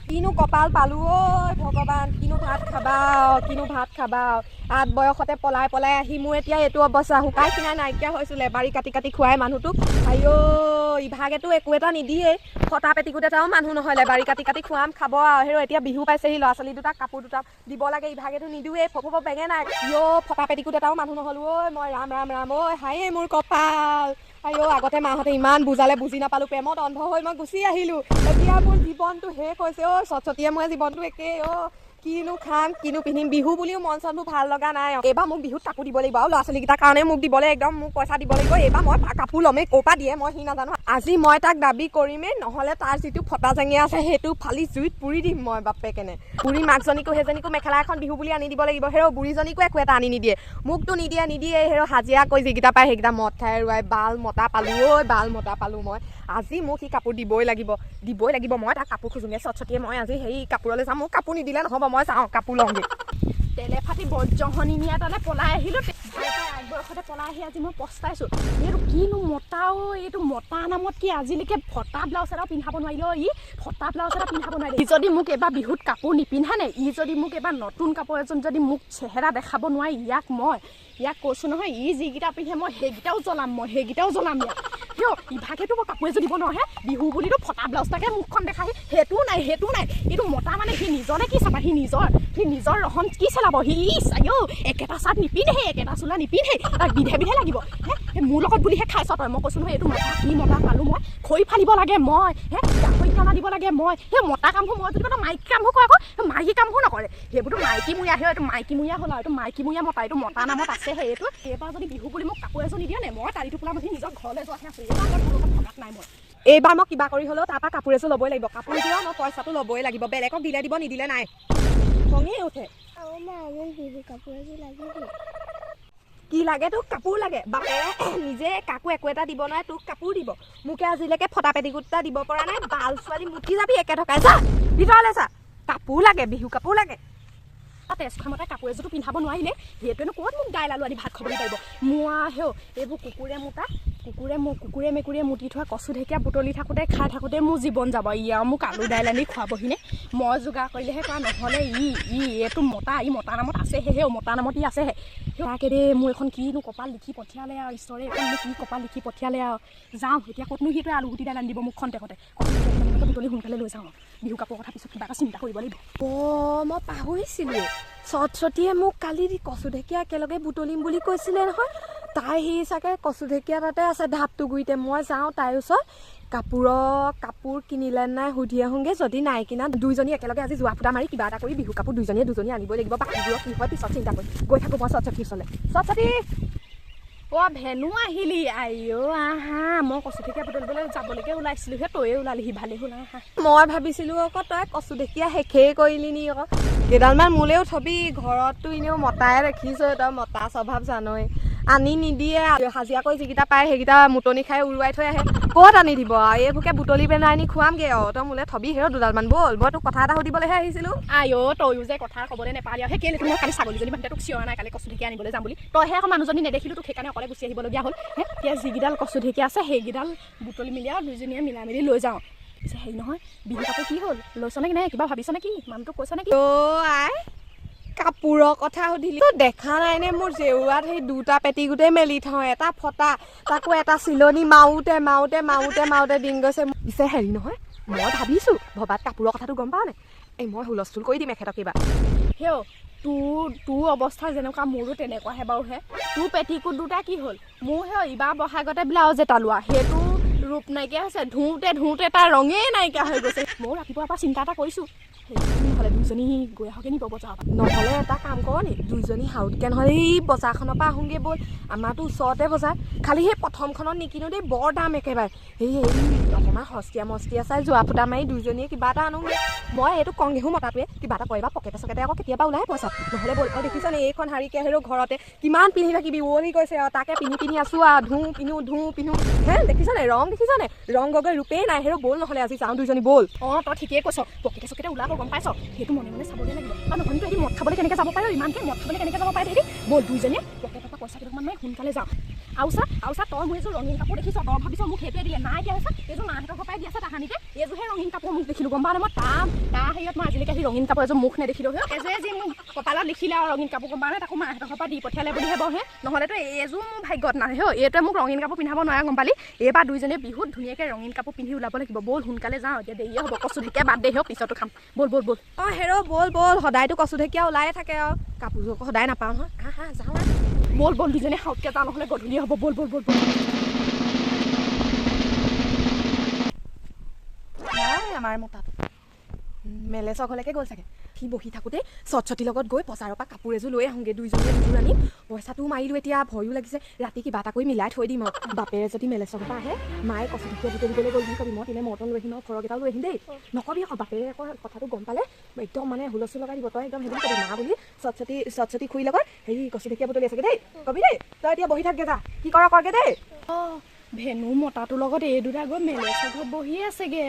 কিনো কপাল পালো ঐ ভগৱান, কিনো ভাত খাবা। 8 বয়সতে পলাই আহি মোৰ এতিয়া এইটো অৱস্থা, শুকাই খিনাই নাইকিয়া হৈছিলে, বাৰী কাটি খুৱাই মানুহটোক। আইঅ ইভাগেতো একো এটা নিদিয়ে, ফটা পেটিকুট এটাও মানুহ নহ'লে, বাৰী কাটি খুৱাম খাব আৰু। হেৰ এতিয়া বিহু পাইছেহি, ল'ৰা ছোৱালী দুটাক কাপোৰ দুটা দিব লাগে, ইভাগেতো নিদিওঁৱে, ফপৰ বেঙেনা ফটা পেটিকুট এটাও মানুহ নহ'লো ঐ। মই ৰাম ঐ হায়ে মোৰ কপাল। আইঅ আগতে মাহঁতে ইমান বুজালে বুজি নাপালো, প্ৰেমত অন্ধ হৈ মই গুচি আহিলো। এতিয়া মোৰ জীৱনটো শেষ হৈছে চটচটিয়ে মই জীৱনটো একেই কিনো খাম কিনো পিন্ধিম, বিহু বুলিও মন চনবোৰ ভাল লগা নাই। এইবাৰ মোক বিহুত কাপোৰ দিব লাগিব আৰু ল'ৰা ছোৱালীকেইটাৰ কাৰণে মোক দিবলৈ একদম মোক পইচা দিব লাগিব। এইবাৰ মই কাপোৰ ল'মেই, ক'ৰ পৰা দিয়ে মই সি নাজানো। আজি মই তাক দাবী কৰিমেই, নহ'লে তাৰ যিটো ফটা জেঙীয়া আছে সেইটো ফালি জুইত পুৰি দিম মই বাপেকেনে। বুঢ়ী মাকজনীকো সেইজনীকো মেখেলা এখন বিহু বুলি আনি দিব লাগিব। হেৰ বুঢ়ীজনীকো একো এটা আনি নিদিয়ে, মোকতো নিদিয়ে। হেৰ হাজিৰা কৰি যিকেইটা পায় সেইকেইটা মদ খাই ৰুৱাই বাল মতা পালো মই। আজি মোক সি কাপোৰ দিবই লাগিব। মই তাক কাপোৰ খোজোঁগে চটচটিয়ে। মই আজি হেৰি কাপোৰলৈ যাম, মোক কাপোৰ নিদিলে নহ'ব, মই যাওঁ কাপোৰ লওঁগৈ। তেলে ফাটি বজ্ৰহনি নিয়া তালে পলাই আহিলোঁ। 8 বয়সতে পলাই আহি আজি মই পস্তাইছোঁ। এইটো কিনো মতা এইটো মতা নামত কি আজিলৈকে ফটা ব্লাউজ এটা পিন্ধাব নোৱাৰিলে ই যদি মোক এবাৰ বিহুত কাপোৰ নিপিন্ধা নে, ই যদি মোক এবাৰ নতুন কাপোৰ এজন যদি মোক চেহেৰা দেখাব নোৱাৰি, ইয়াক কৈছোঁ নহয়, ই যিকেইটা পিন্ধে মই সেইকেইটাও জ্বলাম ইয়াক। কিয় ইভাগেতো মই কাপোৰ এযোৰ দিব নোৱাৰে, বিহু বুলিতো ফটা ব্লাউজটাকে মুখখন দেখাই, সেইটো নাই। এইটো মতা মানে সি নিজৰে কি চাবা, সি নিজৰ ৰহন কি চেলাব, সি চাইও একেটা চাৰ্ট নিপিন্ধে, একেটা চোলা নিপিন্ধে, তাক বিধে লাগিব। মোৰ লগত বুলিহে খাইছ তই, মই কৈছোঁ নহয় এইটো মতা কি মতা পালোঁ মই, খৰি ফালিব লাগে মই, গাহৰি দানা দিব লাগে মই, সেই মতা কামবোৰ মই যদি কওঁ মাইকী কামবোৰ কয় আকৌ, মাইকী কামবোৰ নকৰে। সেইবোৰতো মাইকীমূৰীয়া এইটো মাইকীমূৰীয়া হ'ল আৰু, এইটো মাইকীমূৰীয়া মতা, এইটো মতা নামত আছেহে এইটো। এইবাৰ যদি বিহু বুলি মোক কাপোৰ এযোৰ নিদিয়ে নে, মই তাৰিটো পোলা মাতি নিজৰ ঘৰলৈ যোৱাহে আছোঁ। এইবাৰ মই কিবা কৰি হ'লেও তাৰপৰা কাপোৰ এযোৰ ল'বই লাগিব, কাপোৰ এযোৰ মই পইচাটো ল'বই লাগিব, বেলেগক দিলে দিব নিদিলে নাই। খঙেই উঠে। কি লাগে তোক? কাপোৰ লাগে। বাপেৰে নিজে কাকো একো এটা দিব নোৱাৰে, তোক কাপোৰ দিব। মোকে আজিলৈকে ফটা পেটিকুট এটা দিব পৰা নাই। বাল ছোৱালী মুঠি যাবি একে থকাই, যা ভিতৰলৈ যা। কাপোৰ লাগে, বিহু কাপোৰ লাগে। তেজখনমতে কাপোৰ এযোৰটো পিন্ধাব নোৱাৰিলে সেইটোৱেনো ক'ত মোক দাইল আলু আদি ভাত খাবলৈ পাৰিব। মোৰ এইবোৰ কুকুৰে মেকুৰীয়ে মুতি থোৱা কচু ঢেকীয়া বুটলি থাকোঁতে খাই থাকোঁতে মোৰ জীৱন যাব। মোক আলু দাইল আনি খুৱাবহিনে, মই যোগাৰ কৰিলেহে কোৱা, নহ'লে এইটো মতা নামত আছেহে, মতা নামত আছেহে। তাকে দেই মোৰ এখন কিনো কপাল লিখি পঠিয়ালে আৰু, ঈশ্বৰে এখন মোক কি কপাল লিখি পঠিয়ালে আৰু। যাওঁ এতিয়া, ক'তনো সিটোৱে আলু গুটি দাইল আনি দিব মোক খন্তেকতে। বুটলি সোনকালে লৈ যাওঁ, বিহু কাপোৰ কথা পিছত কিবা এটা চিন্তা কৰিব লাগিব। মই পাহৰিছিলোঁ, চটচটিয়ে মোক কালি কচু ঢেকীয়া একেলগে বুটলিম বুলি কৈছিলে নহয়। তাই সি চাগে কচু ঢেকীয়া তাতে আছে ঢাপটো গুৰিতে। মই যাওঁ তাইৰ ওচৰত, কাপোৰ কিনিলে নাই সুধি আহোঁগৈ। যদি নাই কিনা, দুইজনী একেলগে আজি যোৱা ফুটা মাৰি কিবা এটা কৰি বিহু কাপোৰ দুজনী আনিবই লাগিব। বাকীবোৰক কি হয় পিছত চিন্তা কৰি গৈ থাকোঁ মই চটচটিৰ ওচৰলৈ। চটচটি ভেনু আহিলি? আইঅ আহা, মই কচু ঢেকীয়া বুটলিবলৈ যাবলৈকে ওলাইছিলোঁ, তয়ে ওলালিহি, ভালে হ'ল আহা। মই ভাবিছিলোঁ আকৌ তই কচু ঢেকীয়া শেষেই কৰিলি নি আকৌ, কেইডালমান মোলৈও থবি, ঘৰততো এনেও মতাই ৰাখিছ, তই মতা স্বভাৱ জানই। আনি নিদিয়ে, হাজিৰা কৰি যিকেইটা পায় সেইকেইটা মুটনি খাই উৰুৱাই থৈ আহে। ক'ত আনি দিব আৰু, এইবোৰকে বুটলি পেলাই আনি খুৱামগৈ আৰু। তই মোলৈ থবি দুডালমান, ব'ল। মই তোক কথা এটা সুধিবলৈহে আহিছিলোঁ। তয়ো যে কথা ক'বলৈ নেপালি আৰু, কেলৈ মই কালি ছাগলীজনী বান্ধি তোক চিঞৰা নাই কালি কচু ঢেকীয়া আনিবলৈ যাম বুলি? তইহে আকৌ মানুহজনী নেদেখিলোঁ, তোক সেইকাৰণে অকলে গুচি আহিবলগীয়া হ'ল। এতিয়া যিকেইডাল কচু ঢেকীয়া আছে সেইকেইডাল বুটলি মেলি আৰু দুইজনীয়ে মিলাই মেলি লৈ যাওঁ। পিছে হেৰি নহয়, বিহু কাপোৰ কি হ'ল, লৈছ নে নাই? কিবা ভাবিছ নেকি? মানুহটোক কৈছ নেকি? কাপোৰৰ কথা সুধিলি, দেখা নাইনে মোৰ জেউৰাত সেই 2টা পেটিকুটেই মেলি থওঁ, এটা ফটা, তাকো এটা চিলনি মাৰোঁতে দিন গৈছে। পিছে হেৰি নহয়, মই ভাবিছোঁ ভবাত কাপোৰৰ কথাটো গম পাওঁ নে? মই হুলস্থুল কৰি দিম এখেতক কিবা। তোৰ অৱস্থা যেনেকুৱা মোৰো তেনেকুৱাহে বাৰুহে। তোৰ পেটিকুট 2টা কি হ'ল? মোৰ ইবাৰ বহাগতে ব্লাউজ এটা লোৱা, সেইটো ৰূপ নাইকিয়া হৈছে, ধুওঁতে তাৰ ৰঙেই নাইকিয়া হৈ গৈছে। ময়ো ৰাতিপুৱাৰ পৰা চিন্তা এটা কৰিছোঁ, নহ'লে দুইজনী গৈ আহোঁগৈ নি বজাৰ, নহ'লে এটা কাম কৰোঁ নি, দুইজনী হাউতকৈ নহ'লে এই বজাৰখনৰ পৰা আহোঁগৈ ব'ল। আমাৰতো ওচৰতে বজাৰ, খালি সেই প্ৰথমখনত নিকিনো দেই, বৰ দাম একেবাৰে। অকণমান সস্তীয়া চাই যোৱা ফুটা মাৰি দুইজনীয়ে কিবা এটা আনোগৈ। মই এইটো কংগেহো মতাটোৱে কিবা এটা কৰিবা, পকেটে আকৌ কেতিয়াবা ওলাই পইচা, নহ'লে ব'ল। আৰু দেখিছানে এইখন শাৰীকে ঘৰতে কিমান পিন্ধি থাকিবি, উৱলি গৈছে আৰু, তাকে পিন্ধি আছোঁ আৰু, পিন্ধো। দেখিছানে ৰং গগৈ ৰূপেই নাই। ব'ল নহ'লে আজি যাওঁ দুইজনী, ব'ল। তই ঠিকেই কৈছ, পকেটে ওলাব গম পাইছ, সেইটো মনে চাবগৈ লাগিব। আৰু নহ'লেতো এদিন মদ খাবলৈ কেনেকৈ যাব পাৰে, ইমানকৈ মদ খাবলৈ কেনেকৈ যাব পাৰে, ব'ল দুইজনীয়ে পকেটৰ পৰা পইচা কেইটামান সোনকালে যাওঁ। আউচা তই মোৰ এযোৰ ৰঙীন কাপোৰ দেখিছ তই ভাবিছ মোক সেইটোৱে দিলে নাই দিয়া হৈছে এইযোৰ মাহঁতৰ ঘৰৰ পৰাই দি আছে তাহানিতে এইযোৰহে ৰঙীন কাপোৰ মোক দেখিলোঁ গম পাওঁ মই তাৰ হেৰিয়ত মই আজিলৈকে সেই ৰঙীন কাপোৰ এযোৰ মুখ নেদেখিলোঁ হে এযোৰে যি মোক কপালত লিখিলে আৰু ৰঙীন কাপোৰ গম পাওঁ তাকো মাহঁতৰ ঘৰৰ পৰা দি পঠিয়ালে বুলিহে বহে নহ'লেতো এইযোৰ মোৰ ভাগ্যত নাহে হে এইটোৱে মোক ৰঙীন কাপোৰ পিন্ধাব নোৱাৰে গম পালি এইবাৰ দুইজনীয়ে বিহুত ধুনীয়াকৈ ৰঙীন কাপোৰ পিন্ধি ওলাব লাগিব ব'ল সোনকালে যাওঁ এতিয়া দেৰিয়ে হ'ব কচু ঢেকীয়া বাদ দে পিছতো খাম ব'ল অঁ হেৰ' ব'ল সদায়তো কচু ঢেকীয়া ওলায়ে থাকে আৰু কাপোৰযোৰ আকৌ সদায় নাপাওঁ নহয় হা যাওঁ ব'ল দুজনীয়ে সাউতকৈ যাওঁ নহ'লে গধূলি হ'ব ব'ল আমাৰ মতাটো মেলেচৰ ঘৰলৈকে গ'ল চাগে সি বহি থাকোঁতে চটচটিৰ লগত গৈ বজাৰৰ পৰা কাপোৰ এযোৰ লৈ আহোঁগৈ দুইজনীয়ে দুযোৰ আনিম পইচাটোও মাৰিলোঁ এতিয়া ভয়ো লাগিছে ৰাতি কিবা এটা কৰি মিলাই থৈ দিম আৰু বাপেৰে যদি মেলেচৰ পৰা আহে মায়ে কচু ঢেকীয়া বুটলিবলৈ গ'ল বুলি কবি মই তেনে মৰ্টন লৈ আহিম আৰু ফৰক এটাও লৈ আহিম দেই নকবি আকৌ বাপেৰে আকৌ কথাটো গম পালে একদম মানে হুলস্থুল লগাই দিব তই একদম সেইবোৰ কবি মা বুলি চটচটি খুৰীৰ লগত হেৰি কচু ঢেকীয়া বুটলি আছেগৈ দেই কবি দেই তই এতিয়া বহি থাকগৈ যা কি কৰগৈ দেই অঁ ভেনু মতাটোৰ লগত এই দুটা গৈ মেলেচৰ ঘৰত বহি আছেগৈ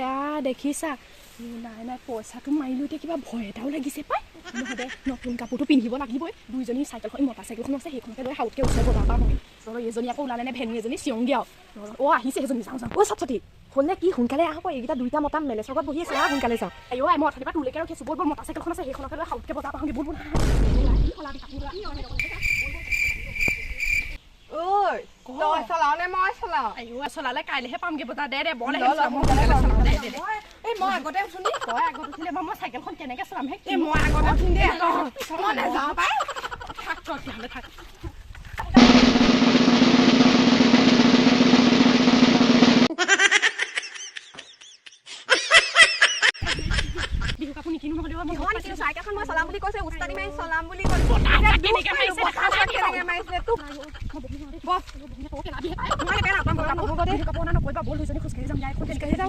দেখিছা নাই পইচাটো মাৰিলোঁ এতিয়া কিবা ভয় এটাও লাগিছে পাই নহ'লে নতুন কাপোৰটো পিন্ধিব লাগিবই দুইজনী চাইকেলখন মতা চাইকেলখন আছে সেইখনকে লৈ সাউতকৈ ওচৰ বজাৰ পৰা নহয় তই এজনী আকৌ ওলালে নে ভেনু এজনী চিঞংগে আৰু আহিছে সেইজনী যাওঁ অ' চটচটি হ'লনে কি সোনকালে আহ এইকেইটা দুইটা মতা মেলেচৰ ঘৰত বহি আছে সোনকালে যাওঁ মই অথনিৰ পৰা তোলৈকে ৰখি আছোঁ ব'ল মতা চাইকেলখন আছে সেইখনকে লৈ সাউতকৈ বজাৰ পাওঁগৈ ব'ল ঐ তই চলাও নে মই চলাওঁ চলালে কাইলৈহে পামগৈ বজাৰ দে বৰ মই আগতে উঠোঁ নি তই আগত উঠিলে মই চাইকেলখন কেনেকৈ চলাম মই আগতে উঠিম দেই মই নাযাওঁ পাই থাক বিহু কাপোৰ নিকিনো নহ'লে চাইকেলখন মই চলাম বুলি কৈছে উস্তাদি মাৰি চলাম বুলি কৈছে মাৰিছিলে তোক খোজকাঢ়ি যাম